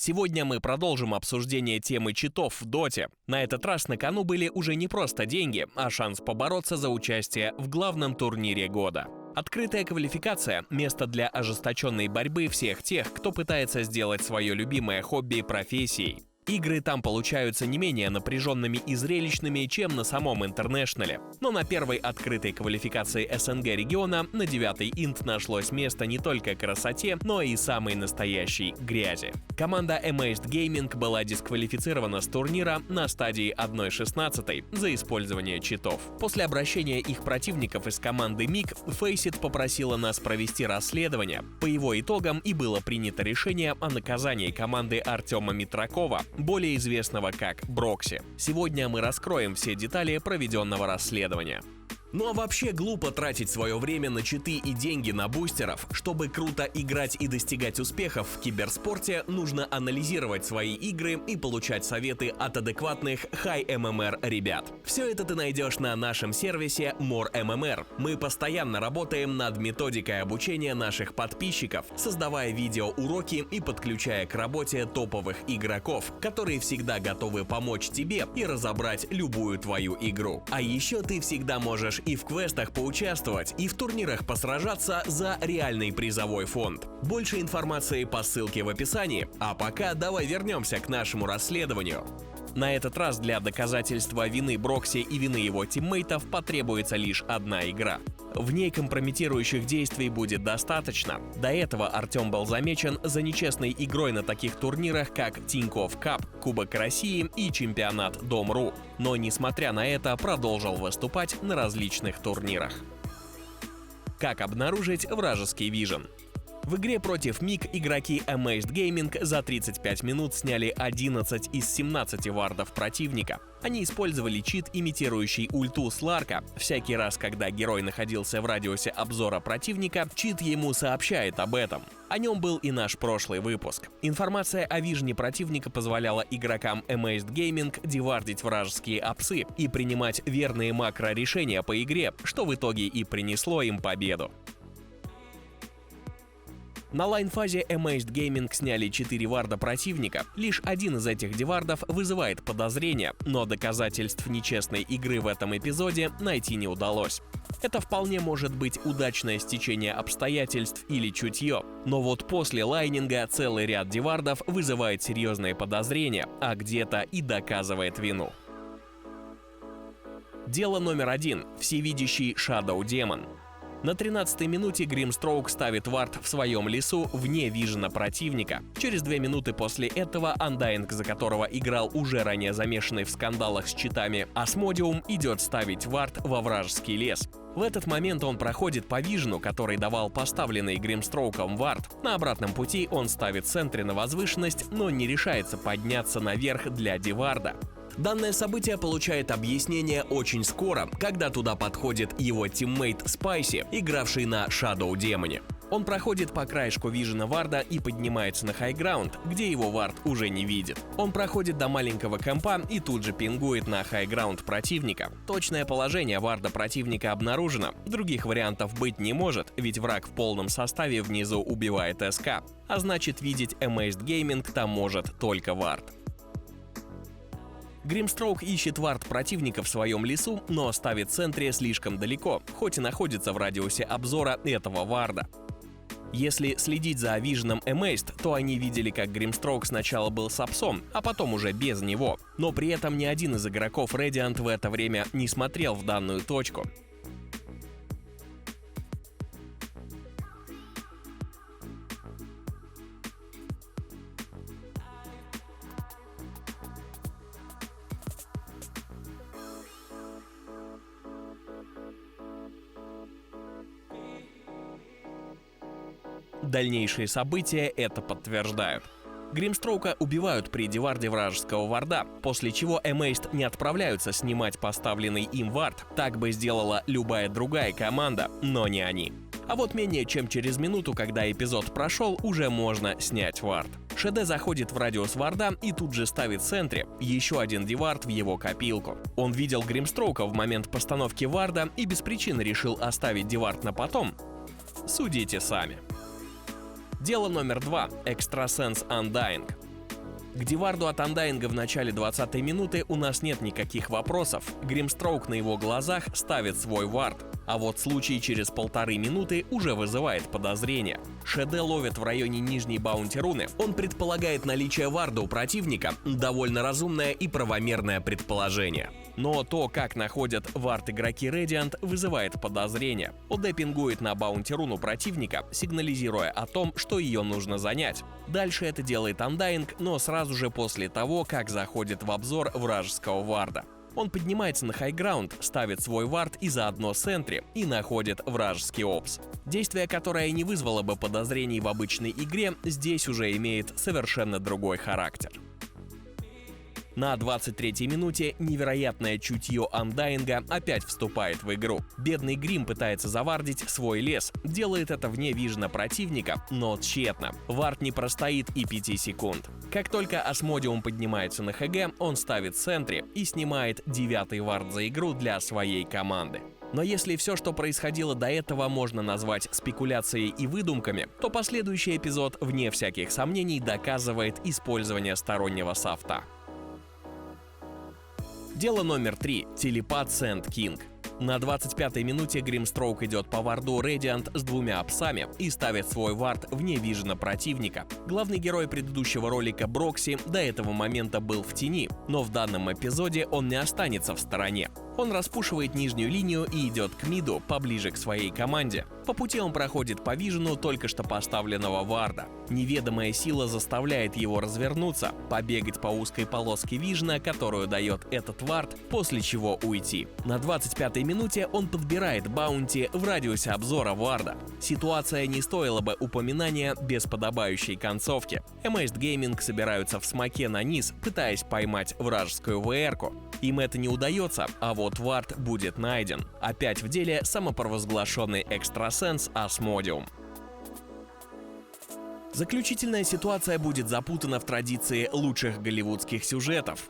Сегодня мы продолжим обсуждение темы читов в Доте. На этот раз на кону были уже не просто деньги, а шанс побороться за участие в главном турнире года. Открытая квалификация – место для ожесточенной борьбы всех тех, кто пытается сделать свое любимое хобби профессией. Игры там получаются не менее напряженными и зрелищными, чем на самом Интернешнале. Но на первой открытой квалификации СНГ региона на 9-й инт нашлось место не только красоте, но и самой настоящей грязи. Команда Amazed Gaming была дисквалифицирована с турнира на стадии 1/16 за использование читов. После обращения их противников из команды MIG, Faceit попросила нас провести расследование. По его итогам и было принято решение о наказании команды Артема Митракова, более известного как Брокси. Сегодня мы раскроем все детали проведенного расследования. Ну а вообще глупо тратить свое время на читы и деньги на бустеров. Чтобы круто играть и достигать успехов в киберспорте, нужно анализировать свои игры и получать советы от адекватных High MMR ребят. Все это ты найдешь на нашем сервисе More MMR. Мы постоянно работаем над методикой обучения наших подписчиков, создавая видеоуроки и подключая к работе топовых игроков, которые всегда готовы помочь тебе и разобрать любую твою игру. А еще ты всегда можешь и в квестах поучаствовать, и в турнирах посражаться за реальный призовой фонд. Больше информации по ссылке в описании, а пока давай вернемся к нашему расследованию. На этот раз для доказательства вины Брокси и вины его тиммейтов потребуется лишь одна игра. В ней компрометирующих действий будет достаточно. До этого Артем был замечен за нечестной игрой на таких турнирах, как Тинькофф Кап, Кубок России и чемпионат Дом.ру. Но, несмотря на это, продолжил выступать на различных турнирах. Как обнаружить вражеский вижен? В игре против MIG игроки Amazed Gaming за 35 минут сняли 11 из 17 вардов противника. Они использовали чит, имитирующий ульту Сларка. Всякий раз, когда герой находился в радиусе обзора противника, чит ему сообщает об этом. О нем был и наш прошлый выпуск. Информация о вижне противника позволяла игрокам Amazed Gaming девардить вражеские апсы и принимать верные макро-решения по игре, что в итоге и принесло им победу. На лайн-фазе Amazed Gaming сняли 4 варда противника. Лишь один из этих девардов вызывает подозрения, но доказательств нечестной игры в этом эпизоде найти не удалось. Это вполне может быть удачное стечение обстоятельств или чутье. Но вот после лайнинга целый ряд девардов вызывает серьезные подозрения, а где-то и доказывает вину. Дело номер 1. Всевидящий Shadow Demon. На 13-й минуте Grimstroke ставит вард в своем лесу вне вижена противника. Через 2 минуты после этого Undying, за которого играл уже ранее замешанный в скандалах с читами Asmodium, идет ставить вард во вражеский лес. В этот момент он проходит по вижену, который давал поставленный Grimstroke'ом вард. На обратном пути он ставит сентри на возвышенность, но не решается подняться наверх для деварда. Данное событие получает объяснение очень скоро, когда туда подходит его тиммейт Спайси, игравший на Shadow Демоне. Он проходит по краешку вижена варда и поднимается на хайграунд, где его вард уже не видит. Он проходит до маленького кэмпа и тут же пингует на хайграунд противника. Точное положение варда противника обнаружено, других вариантов быть не может, ведь враг в полном составе внизу убивает СК, а значит видеть Amazed Gaming там может только вард. Grimstroke ищет вард противника в своем лесу, но ставит сентри слишком далеко, хоть и находится в радиусе обзора этого варда. Если следить за виженом Amazed, то они видели, как Grimstroke сначала был с апсом, а потом уже без него. Но при этом ни один из игроков Radiant в это время не смотрел в данную точку. Дальнейшие события это подтверждают. Grimstroke'a убивают при деварде вражеского варда, после чего Amazed не отправляются снимать поставленный им вард. Так бы сделала любая другая команда, но не они. А вот менее чем через минуту, когда эпизод прошел, уже можно снять вард. ШД заходит в радиус варда и тут же ставит сентри, еще один девард в его копилку. Он видел Grimstroke'a в момент постановки варда и без причины решил оставить девард на потом. Судите сами. Дело номер 2. Extrasense Undying. К Диварду от Undying в начале 20-й минуты у нас нет никаких вопросов. Гримстроук на его глазах ставит свой вард. А вот случай через 1,5 минуты уже вызывает подозрения. ШД ловит в районе нижней баунти-руны. Он предполагает наличие варда у противника. Довольно разумное и правомерное предположение. Но то, как находят вард игроки Radiant, вызывает подозрения. ОД пингует на баунти-руну противника, сигнализируя о том, что ее нужно занять. Дальше это делает Undying, но сразу же после того, как заходит в обзор вражеского варда. Он поднимается на хайграунд, ставит свой вард и заодно сентри и находит вражеский опс. Действие, которое не вызвало бы подозрений в обычной игре, здесь уже имеет совершенно другой характер. На 23-й минуте невероятное чутье Undying опять вступает в игру. Бедный Грим пытается завардить свой лес, делает это вне вижена противника, но тщетно. Вард не простоит и 5 секунд. Как только Асмодиум поднимается на ХГ, он ставит сентри и снимает 9-й вард за игру для своей команды. Но если все, что происходило до этого, можно назвать спекуляцией и выдумками, то последующий эпизод, вне всяких сомнений, доказывает использование стороннего софта. Дело номер 3. Телепат Сэнд Кинг. На 25-й минуте Гримстроук идет по варду Radiant с 2 апсами и ставит свой вард вне вижена противника. Главный герой предыдущего ролика Брокси до этого момента был в тени, но в данном эпизоде он не останется в стороне. Он распушивает нижнюю линию и идет к миду, поближе к своей команде. По пути он проходит по вижену только что поставленного варда. Неведомая сила заставляет его развернуться, побегать по узкой полоске вижена, которую дает этот вард, после чего уйти. На 25-й минуте он подбирает баунти в радиусе обзора варда. Ситуация не стоила бы упоминания без подобающей концовки. Amazed Gaming собираются в смоке на низ, пытаясь поймать вражескую ВР-ку. Им это не удается, а вот вард будет найден. Опять в деле самопровозглашенный экстрасенс Асмодиум. Заключительная ситуация будет запутана в традиции лучших голливудских сюжетов.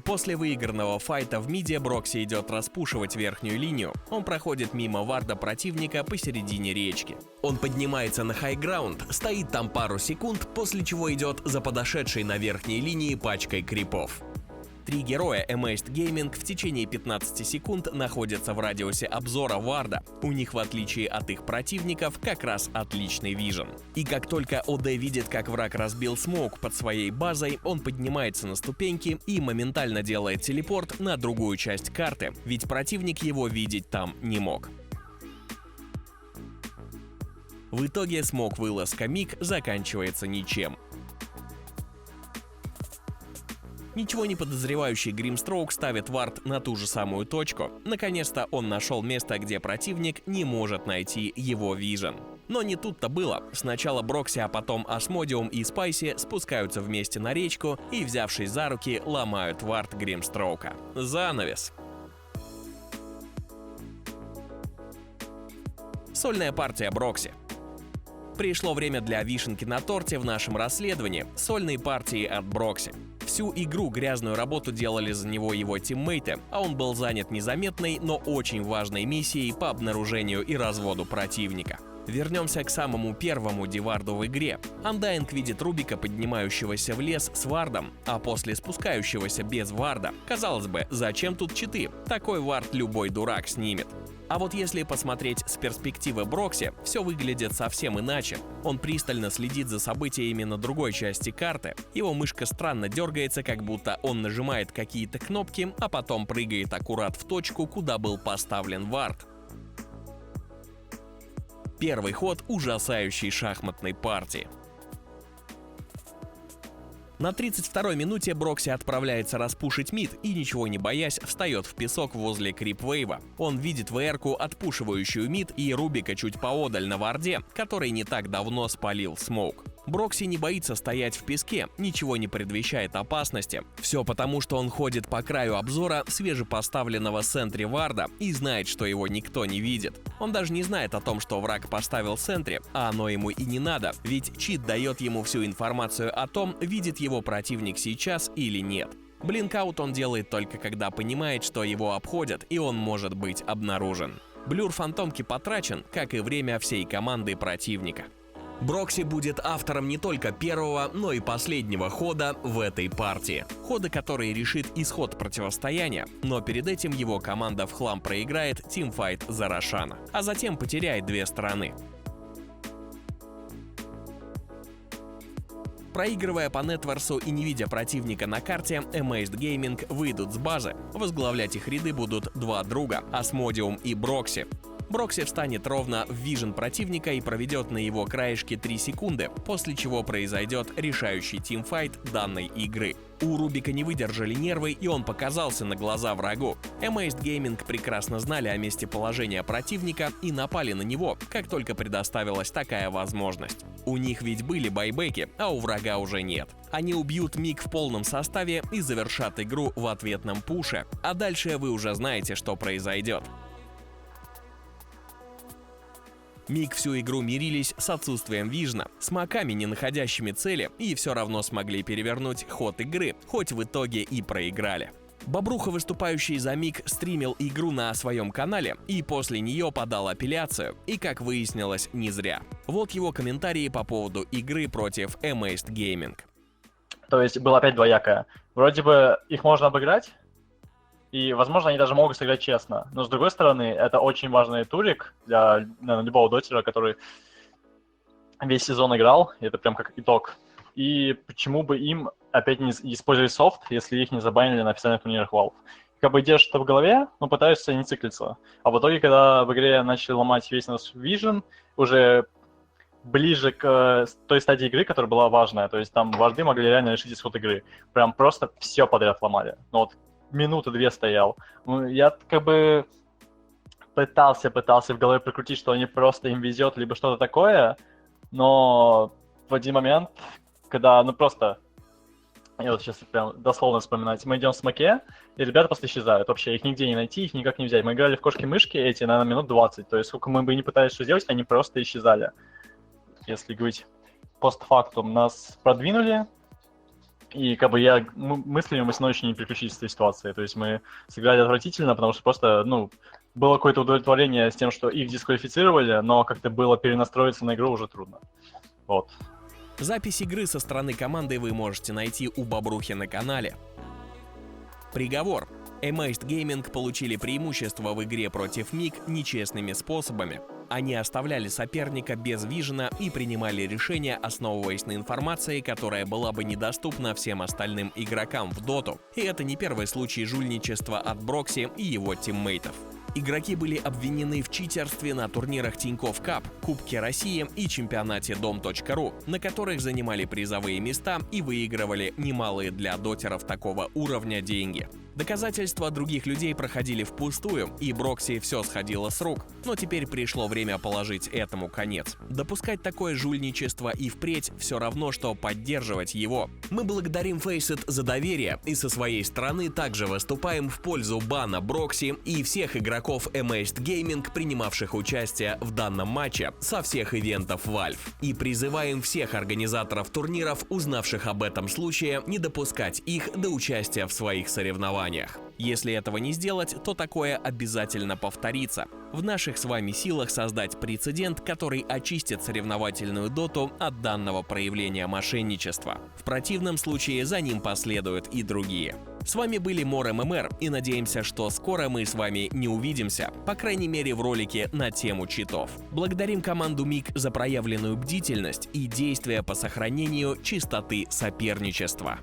После выигранного файта в миде Брокси идет распушивать верхнюю линию. Он проходит мимо варда противника посередине речки. Он поднимается на хайграунд, стоит там пару секунд, после чего идет за подошедшей на верхней линии пачкой крипов. 3 героя Amazed Gaming в течение 15 секунд находятся в радиусе обзора варда. У них, в отличие от их противников, как раз отличный вижен. И как только ОД видит, как враг разбил смоук под своей базой, он поднимается на ступеньки и моментально делает телепорт на другую часть карты, ведь противник его видеть там не мог. В итоге смоук-вылазка Миг заканчивается ничем. Ничего не подозревающий Гримстроук ставит вард на ту же самую точку. Наконец-то он нашел место, где противник не может найти его вижен. Но не тут-то было. Сначала Брокси, а потом Асмодиум и Спайси спускаются вместе на речку и, взявшись за руки, ломают вард Гримстроука. Занавес. Сольная партия Брокси. Пришло время для вишенки на торте в нашем расследовании — сольной партии от Брокси. Всю игру грязную работу делали за него его тиммейты, а он был занят незаметной, но очень важной миссией по обнаружению и разводу противника. Вернемся к самому первому Диварду в игре. Undying видит Рубика, поднимающегося в лес с вардом, а после спускающегося без варда. Казалось бы, зачем тут читы? Такой вард любой дурак снимет. А вот если посмотреть с перспективы Брокси, все выглядит совсем иначе. Он пристально следит за событиями на другой части карты. Его мышка странно дергается, как будто он нажимает какие-то кнопки, а потом прыгает аккурат в точку, куда был поставлен вард. Первый ход ужасающей шахматной партии. На 32-й минуте Брокси отправляется распушить мид и, ничего не боясь, встает в песок возле крипвейва. Он видит ВР-ку, отпушивающую мид, и Рубика чуть поодаль на варде, который не так давно спалил смоук. Брокси не боится стоять в песке, ничего не предвещает опасности. Все потому, что он ходит по краю обзора свежепоставленного сентри варда и знает, что его никто не видит. Он даже не знает о том, что враг поставил сентри, а оно ему и не надо, ведь чит дает ему всю информацию о том, видит его противник сейчас или нет. Блинкаут он делает только когда понимает, что его обходят и он может быть обнаружен. Блюр фантомки потрачен, как и время всей команды противника. Брокси будет автором не только первого, но и последнего хода в этой партии. Хода, который решит исход противостояния, но перед этим его команда в хлам проиграет тимфайт за Рошана, а затем потеряет две стороны. Проигрывая по Нетворсу и не видя противника на карте, Amazed Gaming выйдут с базы. Возглавлять их ряды будут два друга – Asmodium и Брокси. Брокси встанет ровно в вижен противника и проведет на его краешке 3 секунды, после чего произойдет решающий тимфайт данной игры. У Рубика не выдержали нервы, и он показался на глаза врагу. Amazed Gaming прекрасно знали о месте положения противника и напали на него, как только предоставилась такая возможность. У них ведь были байбеки, а у врага уже нет. Они убьют Миг в полном составе и завершат игру в ответном пуше. А дальше вы уже знаете, что произойдет. Миг всю игру мирились с отсутствием вижна, с маками, не находящими цели, и все равно смогли перевернуть ход игры, хоть в итоге и проиграли. Бобруха, выступающий за Миг, стримил игру на своем канале и после нее подал апелляцию, и, как выяснилось, не зря. Вот его комментарии по поводу игры против Amazed Gaming. То есть было опять двоякое. Вроде бы их можно обыграть, и, возможно, они даже могут сыграть честно. Но, с другой стороны, это очень важный турик для, наверное, любого дотера, который весь сезон играл. Это прям как итог. И почему бы им опять не использовать софт, если их не забанили на официальных турнирах Valve? Как бы держат это в голове, но пытаются не циклиться. А в итоге, когда в игре начали ломать весь наш Vision, уже ближе к той стадии игры, которая была важная, то есть там вожди могли реально решить исход игры. Прям просто все подряд ломали. Ну вот минуты-две стоял. Я как бы пытался в голове прикрутить, что они просто им везет, либо что-то такое, но в один момент, когда, просто, я вот сейчас прям дословно вспоминать, мы идем в смоке, и ребята просто исчезают вообще, их нигде не найти, их никак не взять. Мы играли в кошки-мышки эти, наверное, минут 20, то есть сколько мы бы не пытались что сделать, они просто исчезали. Если говорить постфактум, нас продвинули, и как бы мыслями мы снова еще не переключились с этой ситуации. То есть мы сыграли отвратительно, потому что просто, было какое-то удовлетворение с тем, что их дисквалифицировали, но как-то было перенастроиться на игру уже трудно. Вот. Запись игры со стороны команды вы можете найти у Бобрухи на канале. Приговор. Amazed Gaming получили преимущество в игре против Миг нечестными способами. Они оставляли соперника без вижена и принимали решения, основываясь на информации, которая была бы недоступна всем остальным игрокам в доту. И это не первый случай жульничества от Брокси и его тиммейтов. Игроки были обвинены в читерстве на турнирах Тинькофф Кап, Кубке России и чемпионате Dom.ru, на которых занимали призовые места и выигрывали немалые для дотеров такого уровня деньги. Доказательства других людей проходили впустую, и Брокси все сходило с рук, но теперь пришло время положить этому конец. Допускать такое жульничество и впредь все равно, что поддерживать его. Мы благодарим Faceit за доверие и со своей стороны также выступаем в пользу бана Брокси и всех игроков Amazed Gaming, принимавших участие в данном матче со всех ивентов Valve. И призываем всех организаторов турниров, узнавших об этом случае, не допускать их до участия в своих соревнованиях. Если этого не сделать, то такое обязательно повторится. В наших с вами силах создать прецедент, который очистит соревновательную доту от данного проявления мошенничества. В противном случае за ним последуют и другие. С вами были MoreMMR, и надеемся, что скоро мы с вами не увидимся, по крайней мере в ролике на тему читов. Благодарим команду Миг за проявленную бдительность и действия по сохранению чистоты соперничества.